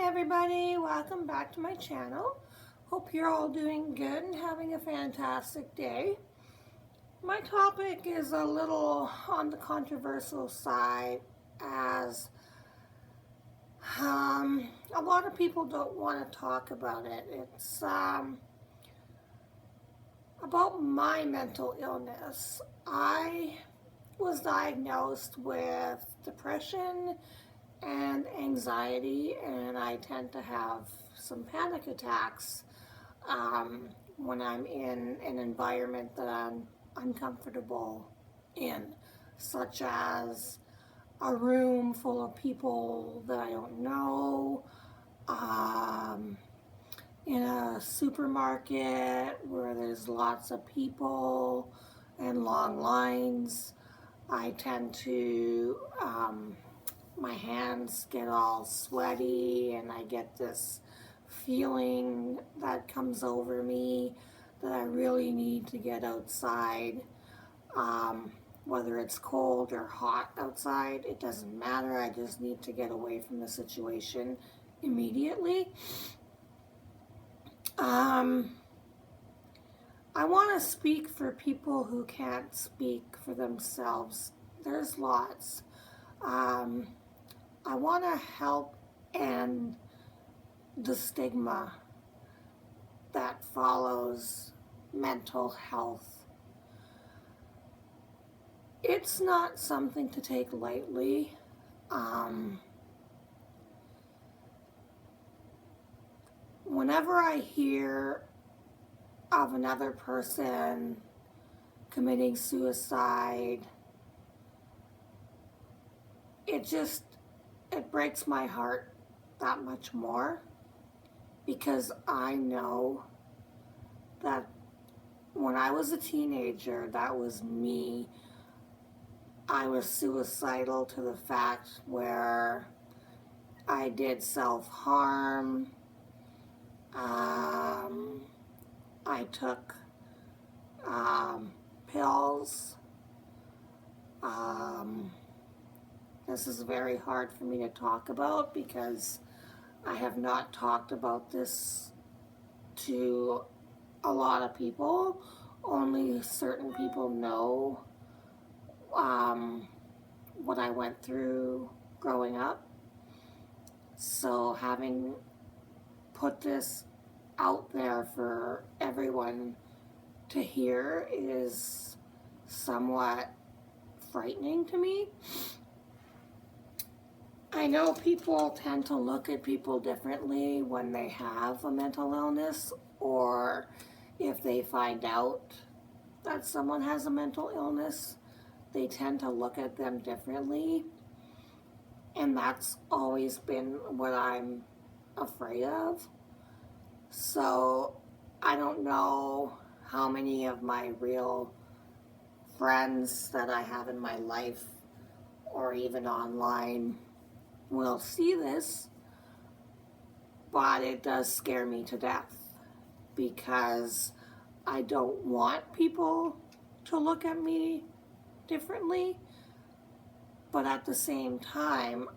everybody, welcome back to my channel. Hope you're all doing good and having a fantastic day. My topic is a little on the controversial side as a lot of people don't want to talk about it. It's about my mental illness. I was diagnosed with depression and anxiety, and I tend to have some panic attacks when I'm in an environment that I'm uncomfortable in, such as a room full of people that I don't know, in a supermarket where there's lots of people and long lines. I tend to my hands get all sweaty and I get this feeling that comes over me that I really need to get outside. Whether it's cold or hot outside, it doesn't matter. I just need to get away from the situation immediately. I want to speak for people who can't speak for themselves. There's lots. I want to help end the stigma that follows mental health. It's not something to take lightly. Whenever I hear of another person committing suicide, it breaks my heart that much more, because I know that when I was a teenager, that was me. I was suicidal to the fact where I did self-harm. I took pills. This is very hard for me to talk about because I have not talked about this to a lot of people. Only certain people know what I went through growing up. So having put this out there for everyone to hear is somewhat frightening to me. I know people tend to look at people differently when they have a mental illness, or if they find out that someone has a mental illness, they tend to look at them differently. And that's always been what I'm afraid of. So I don't know how many of my real friends that I have in my life or even online will see this, but it does scare me to death because I don't want people to look at me differently, but at the same time,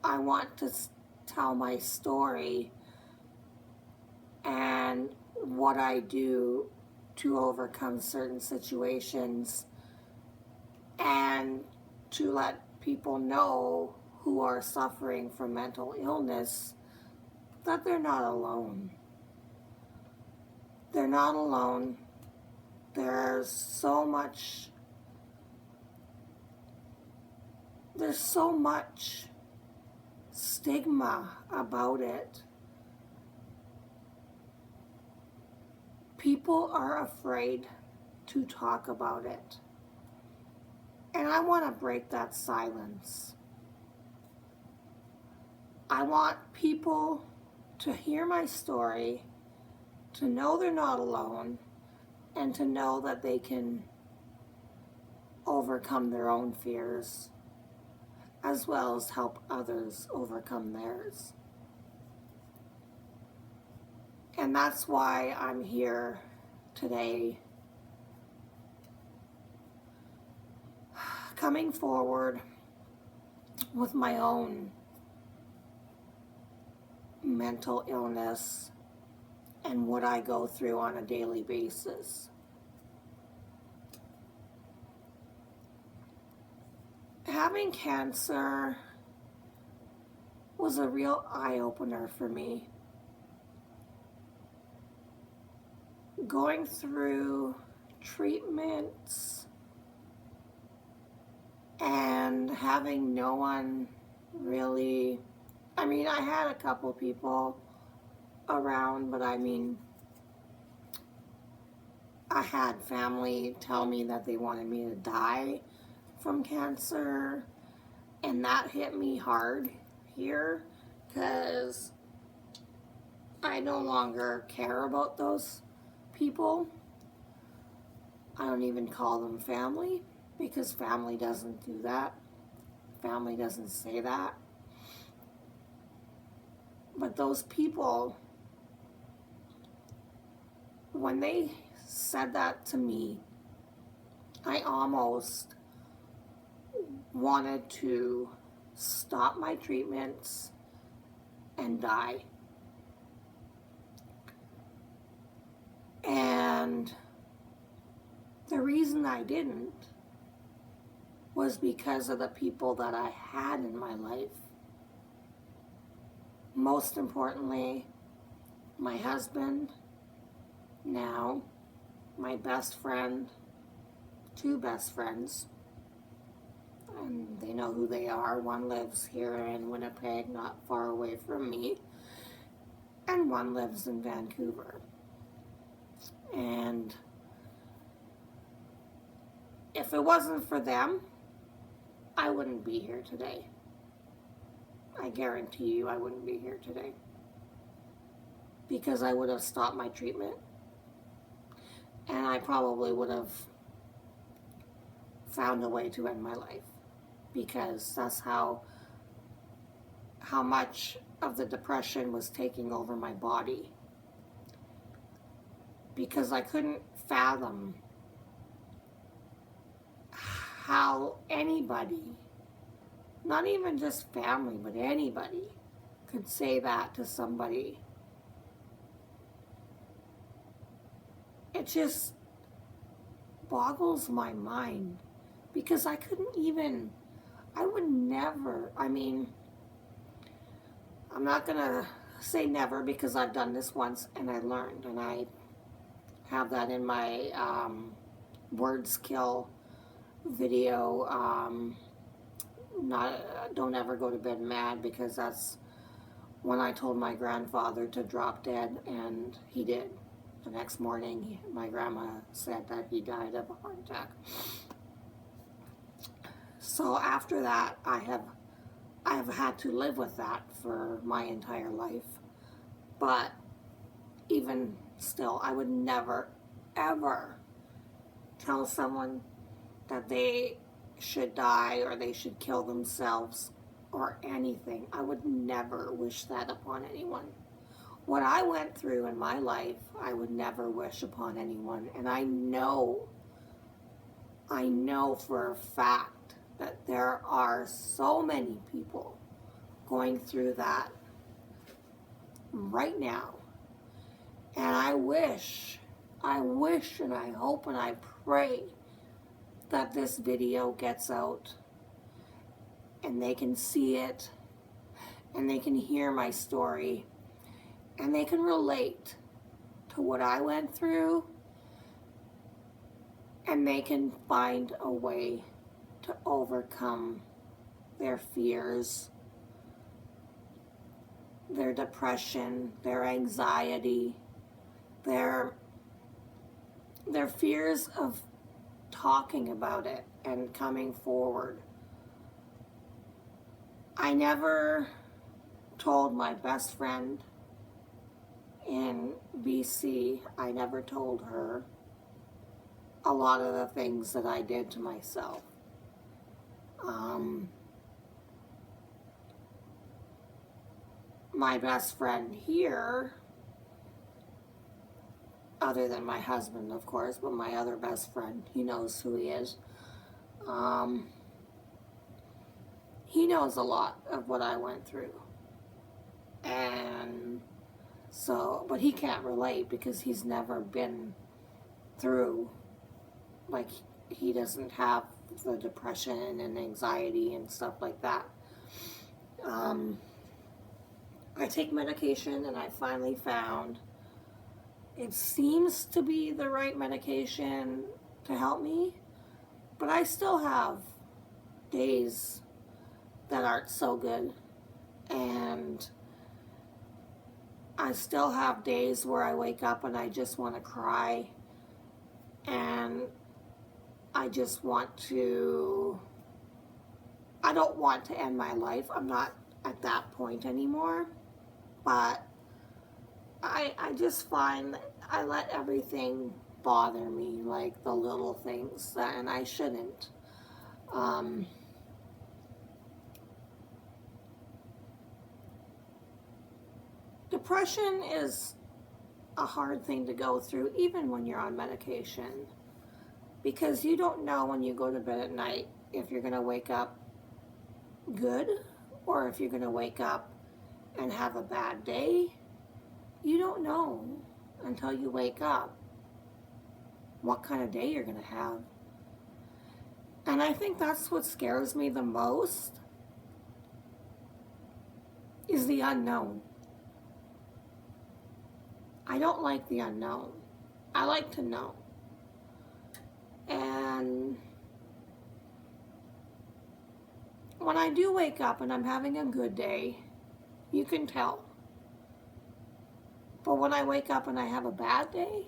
I want to tell my story and what I do to overcome certain situations, and to let people know who are suffering from mental illness that they're not alone. They're not alone. There's so much stigma about it. People are afraid to talk about it. And I want to break that silence. I want people to hear my story, to know they're not alone, and to know that they can overcome their own fears, as well as help others overcome theirs. And that's why I'm here today, coming forward with my own mental illness and what I go through on a daily basis. Having cancer was a real eye-opener for me. Going through treatments and having no one really, I mean, I had a couple people around, but I mean, I had family tell me that they wanted me to die from cancer, and that hit me hard here because I no longer care about those people. I don't even call them family because family doesn't do that. Family doesn't say that. But those people, when they said that to me, I almost wanted to stop my treatments and die. And the reason I didn't was because of the people that I had in my life. Most importantly, my husband, now my best friend, two best friends, and they know who they are. One lives here in Winnipeg, not far away from me, and one lives in Vancouver. And if it wasn't for them, I wouldn't be here today. I guarantee you I wouldn't be here today. Because I would have stopped my treatment. And I probably would have found a way to end my life. Because that's how much of the depression was taking over my body. Because I couldn't fathom how anybody, not even just family, but anybody, could say that to somebody. It just boggles my mind because I couldn't even, I would never, I mean, I'm not going to say never because I've done this once and I learned, and I have that in my word skill video. Don't ever go to bed mad, because that's when I told my grandfather to drop dead, and he did. The next morning, my grandma said that he died of a heart attack. So after that, I have had to live with that for my entire life. But even still, I would never, ever tell someone that they should die or they should kill themselves or anything. I would never wish that upon anyone. What I went through in my life, I would never wish upon anyone. And I know for a fact that there are so many people going through that right now. And I wish and I hope and I pray that this video gets out and they can see it and they can hear my story and they can relate to what I went through, and they can find a way to overcome their fears, their depression, their anxiety, their fears of talking about it and coming forward. I never told my best friend in BC, I never told her a lot of the things that I did to myself. My best friend here, other than my husband, of course, but my other best friend, he knows who he is. He knows a lot of what I went through. And so, but he can't relate because he's never been through, like, he doesn't have the depression and anxiety and stuff like that. I take medication, and I finally found it seems to be the right medication to help me, but I still have days that aren't so good, and I still have days where I wake up and I just want to cry, and I just want to, I don't want to end my life. I'm not at that point anymore, but I just find that I let everything bother me, like the little things, and I shouldn't. Depression is a hard thing to go through, even when you're on medication, because you don't know when you go to bed at night if you're going to wake up good or if you're going to wake up and have a bad day. You don't know until you wake up what kind of day you're going to have. And I think that's what scares me the most, is the unknown. I don't like the unknown. I like to know. And when I do wake up and I'm having a good day, you can tell. But when I wake up and I have a bad day,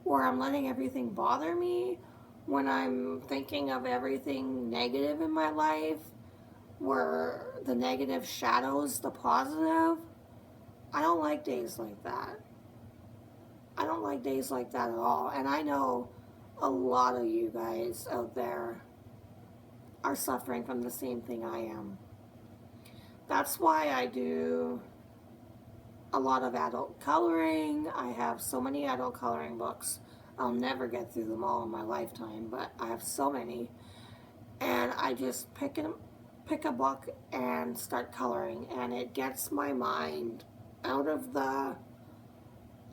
or I'm letting everything bother me, when I'm thinking of everything negative in my life, where the negative shadows the positive, I don't like days like that. I don't like days like that at all. And I know a lot of you guys out there are suffering from the same thing I am. That's why I do a lot of adult coloring. I have so many adult coloring books. I'll never get through them all in my lifetime, but I have so many. And I just pick a book and start coloring, and it gets my mind out of the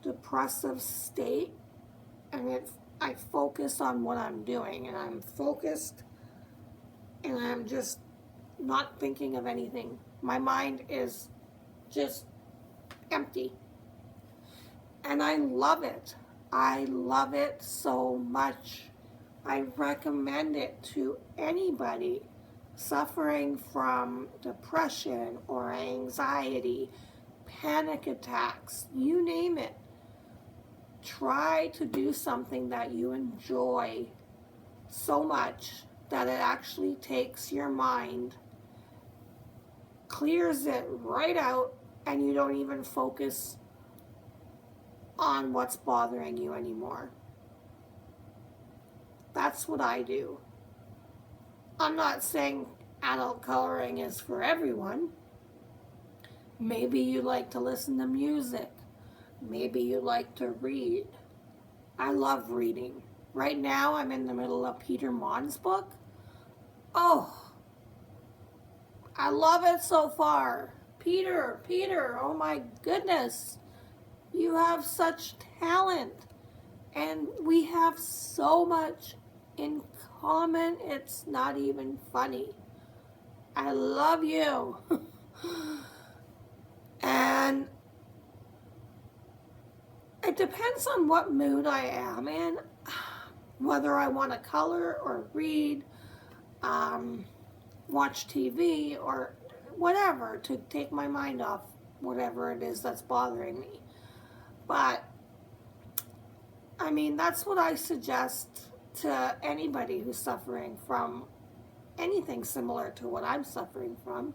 depressive state, and I focus on what I'm doing, and I'm focused, and I'm just not thinking of anything. My mind is just empty, and I love it. I love it so much. I recommend it to anybody suffering from depression or anxiety, panic attacks, you name it. Try to do something that you enjoy so much that it actually takes your mind, clears it right out, and you don't even focus on what's bothering you anymore. That's what I do. I'm not saying adult coloring is for everyone. Maybe you like to listen to music. Maybe you like to read. I love reading. Right now I'm in the middle of Peter Mon's book. Oh, I love it so far. Peter, oh my goodness. You have such talent. And we have so much in common, it's not even funny. I love you. And it depends on what mood I am in, whether I want to color or read, watch TV, or whatever to take my mind off whatever it is that's bothering me. But I mean, that's what I suggest to anybody who's suffering from anything similar to what I'm suffering from.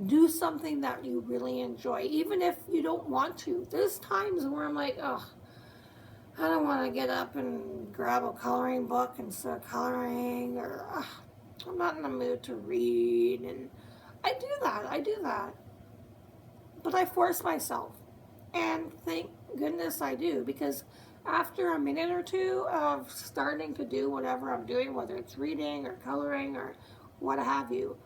Do something that you really enjoy, even if you don't want to. There's times where I'm like, oh, I don't want to get up and grab a coloring book and start coloring, or I'm not in the mood to read, and I do that. But I force myself, and thank goodness I do, because after a minute or two of starting to do whatever I'm doing, whether it's reading or coloring or what have you,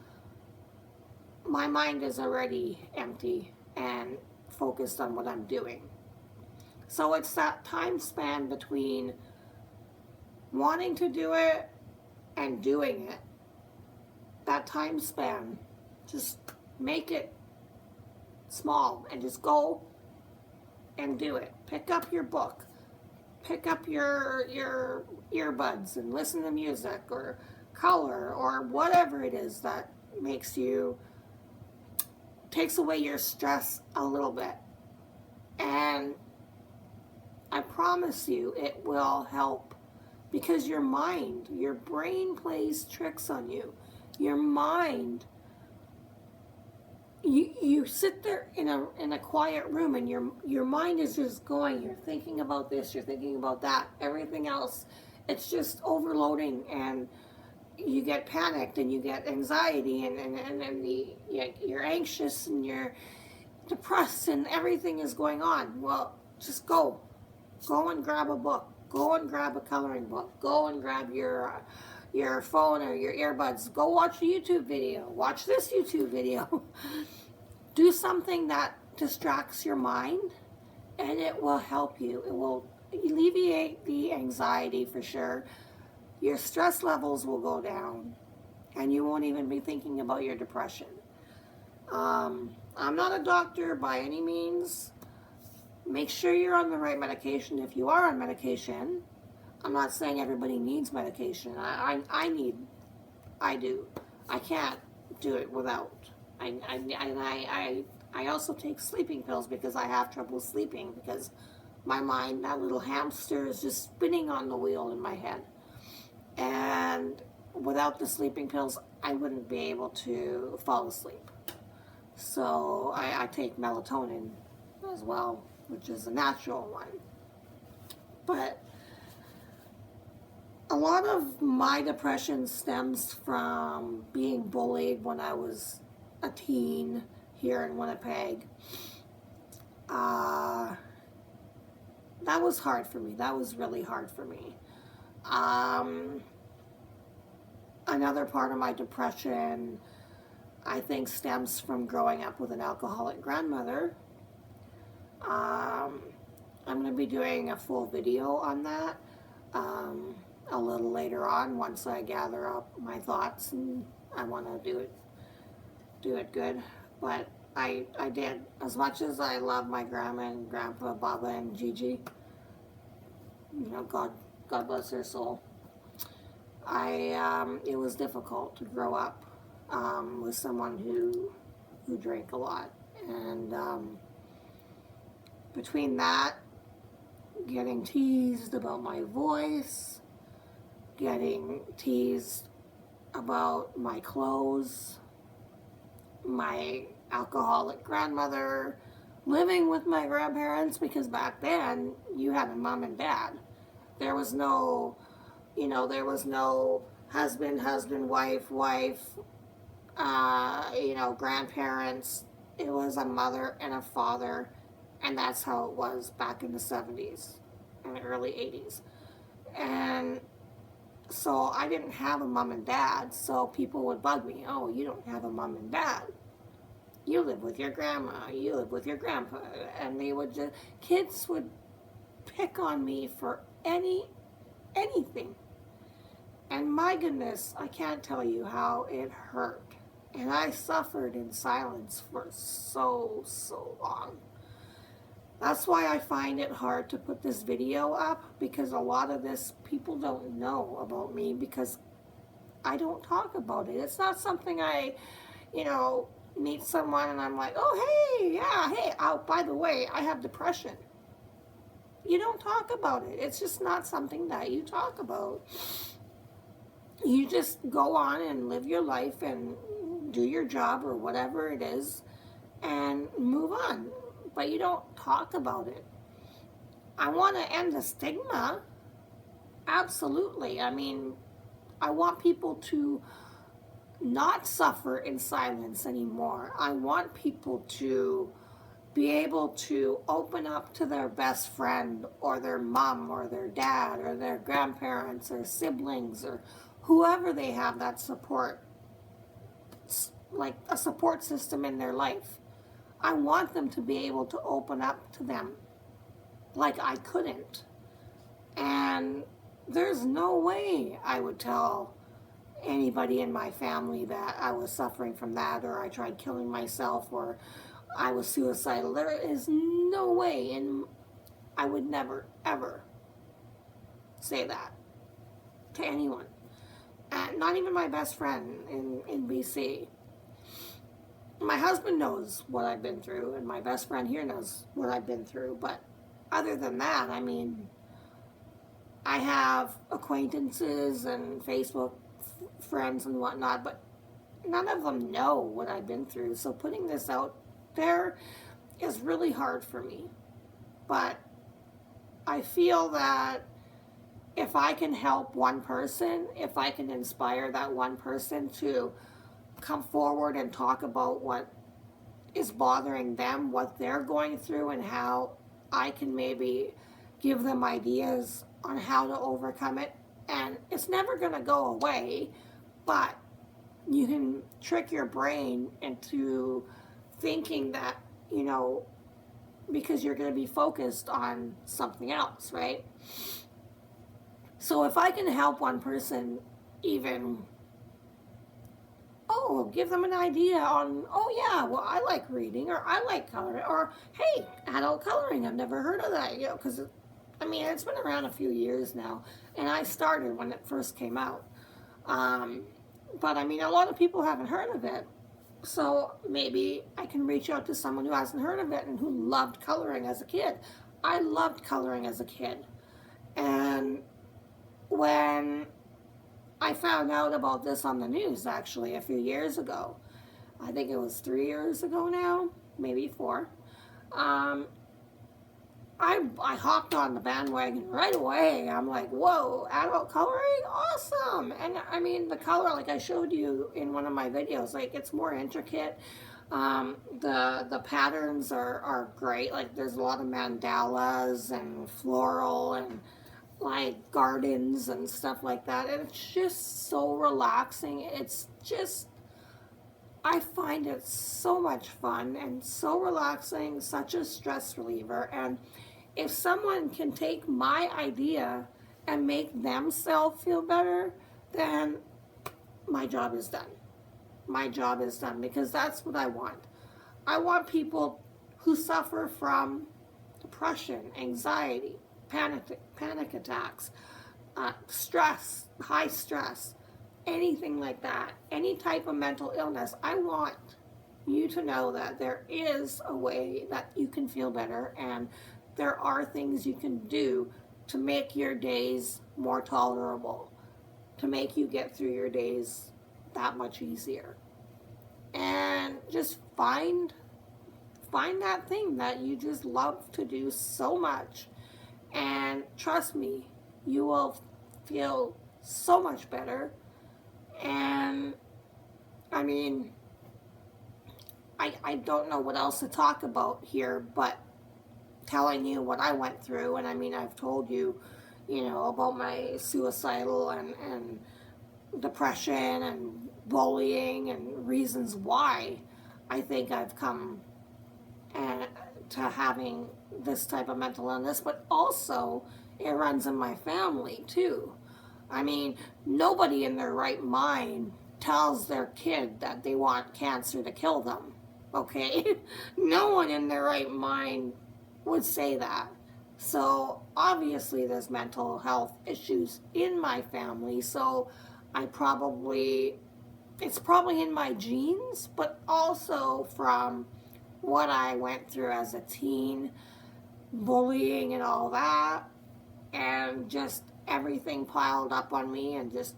my mind is already empty and focused on what I'm doing. So it's that time span between wanting to do it and doing it. That time span, just make it small and just go and do it. Pick up your book, pick up your earbuds and listen to music or color or whatever it is that takes away your stress a little bit. And I promise you it will help, because your mind, your brain plays tricks on you. Your mind, you sit there in a quiet room and your mind is just going. You're thinking about this, you're thinking about that, everything else. It's just overloading, and you get panicked and you get anxiety, and you're anxious and you're depressed and everything is going on. Well, just go and grab a book, go and grab a coloring book, go and grab your phone or your earbuds, go watch a YouTube video, watch this YouTube video. Do something that distracts your mind, and it will help you. It will alleviate the anxiety for sure. Your stress levels will go down, and you won't even be thinking about your depression. I'm not a doctor by any means. Make sure you're on the right medication if you are on medication. I'm not saying everybody needs medication. I do. I can't do it without. I also take sleeping pills because I have trouble sleeping, because my mind, that little hamster, is just spinning on the wheel in my head. And without the sleeping pills, I wouldn't be able to fall asleep. So I take melatonin as well, which is a natural one. But a lot of my depression stems from being bullied when I was a teen here in Winnipeg. That was hard for me. That was really hard for me. Another part of my depression, I think, stems from growing up with an alcoholic grandmother. I'm going to be doing a full video on that a little later on, once I gather up my thoughts, and I want to do it good. But I did. As much as I love my grandma and grandpa, Baba and Gigi, God bless their soul, it was difficult to grow up with someone who drank a lot. And between that, getting teased about my voice, getting teased about my clothes, my alcoholic grandmother, living with my grandparents, because back then you had a mom and dad. There was no, husband, wife, grandparents. It was a mother and a father, and that's how it was back in the 70s and the early 80s. And so I didn't have a mom and dad, so people would bug me. Oh, you don't have a mom and dad. You live with your grandma, you live with your grandpa. And kids would pick on me for anything. And my goodness, I can't tell you how it hurt. And I suffered in silence for so long. That's why I find it hard to put this video up, because a lot of this people don't know about me, because I don't talk about it. It's not something I, meet someone and I'm like, oh, hey, yeah, hey, oh, by the way, I have depression. You don't talk about it. It's just not something that you talk about. You just go on and live your life and do your job or whatever it is and move on. But you don't talk about it. I want to end the stigma. Absolutely. I mean, I want people to not suffer in silence anymore. I want people to be able to open up to their best friend or their mom or their dad or their grandparents or siblings or whoever they have that support like a support system in their life. I want them to be able to open up to them like I couldn't. And there's no way I would tell anybody in my family that I was suffering from that, or I tried killing myself, or I was suicidal. There is no way, and I would never, ever say that to anyone. And not even my best friend in BC. My husband knows what I've been through, and my best friend here knows what I've been through. But other than that, I mean, I have acquaintances and Facebook friends and whatnot, but none of them know what I've been through. So putting this out there is really hard for me. But I feel that if I can help one person, if I can inspire that one person to come forward and talk about what is bothering them, what they're going through, and how I can maybe give them ideas on how to overcome it. And it's never going to go away, but you can trick your brain into thinking that, you know, because you're going to be focused on something else, right? So if I can help one person even, give them an idea on, yeah, well, I like reading, or I like coloring, or hey, adult coloring, I've never heard of that, you know, because, I mean, it's been around a few years now, and I started when it first came out. But, I mean, a lot of people haven't heard of it, so maybe I can reach out to someone who hasn't heard of it and who loved coloring as a kid. I loved coloring as a kid, and when I found out about this on the news, actually, a few years ago. I think it was 3 years ago now, maybe 4. I hopped on the bandwagon right away. I'm like, whoa, adult coloring? Awesome! And I mean, the color, like I showed you in one of my videos, like it's more intricate. The patterns are great. Like there's a lot of mandalas and floral and like gardens and stuff like that, and it's just so relaxing. It's just, I find it so much fun and so relaxing, such a stress reliever. And if someone can take my idea and make themselves feel better, then my job is done. My job is done, because that's what I want. I want people who suffer from depression, anxiety, panic attacks, stress, high stress, anything like that, any type of mental illness. I want you to know that there is a way that you can feel better, and there are things you can do to make your days more tolerable, to make you get through your days that much easier. And just find that thing that you just love to do so much. And trust me, you will feel so much better. And I mean, I don't know what else to talk about here, but telling you what I went through. And I mean, I've told you, you know, about my suicidal and depression and bullying and reasons why I think I've come to having this type of mental illness, but also it runs in my family too. I mean, nobody in their right mind tells their kid that they want cancer to kill them, okay? No one in their right mind would say that. So obviously there's mental health issues in my family, so it's probably in my genes, but also from what I went through as a teen, bullying and all that, and just everything piled up on me, and just,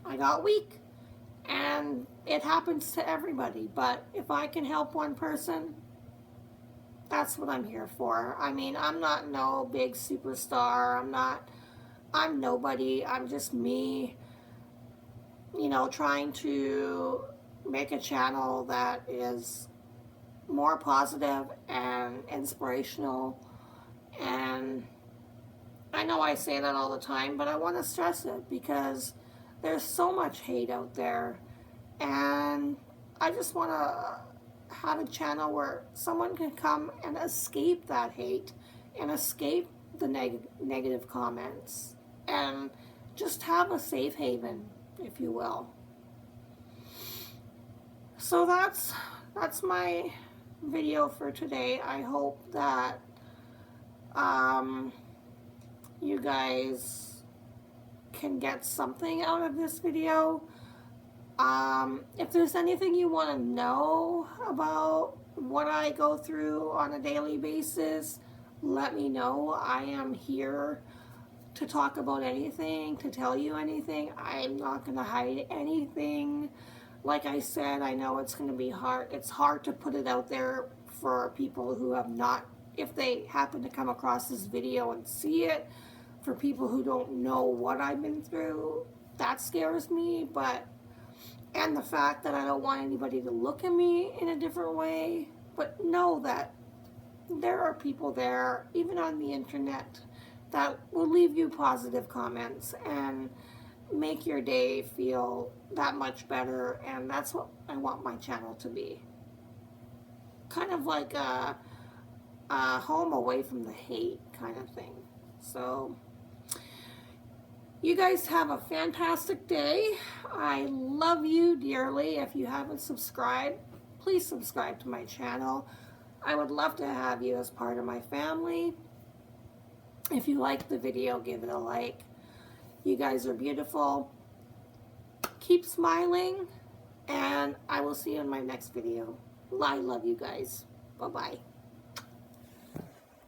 I got weak. And it happens to everybody, but if I can help one person, that's what I'm here for. I mean, I'm not no big superstar, I'm nobody, I'm just me, you know, trying to make a channel that is more positive and inspirational. And I know I say that all the time, but I want to stress it, because there's so much hate out there, And I just want to have a channel where someone can come and escape that hate and escape the negative comments and just have a safe haven, if you will. So that's my video for today. I hope that you guys can get something out of this video. If there's anything you want to know about what I go through on a daily basis, let me know. I am here to talk about anything, to tell you anything. I'm not going to hide anything. Like I said, I know it's going to be hard. It's hard to put it out there for people who have not, if they happen to come across this video and see it, for people who don't know what I've been through, that scares me. And the fact that I don't want anybody to look at me in a different way, but know that there are people there, even on the internet, that will leave you positive comments and make your day feel that much better. And that's what I want my channel to be. Kind of like a home away from the hate kind of thing. So you guys have a fantastic day. I love you dearly. If you haven't subscribed, please subscribe to my channel. I would love to have you as part of my family. If you like the video, give it a like. You guys are beautiful. Keep smiling, and I will see you in my next video. I love you guys. Bye-bye.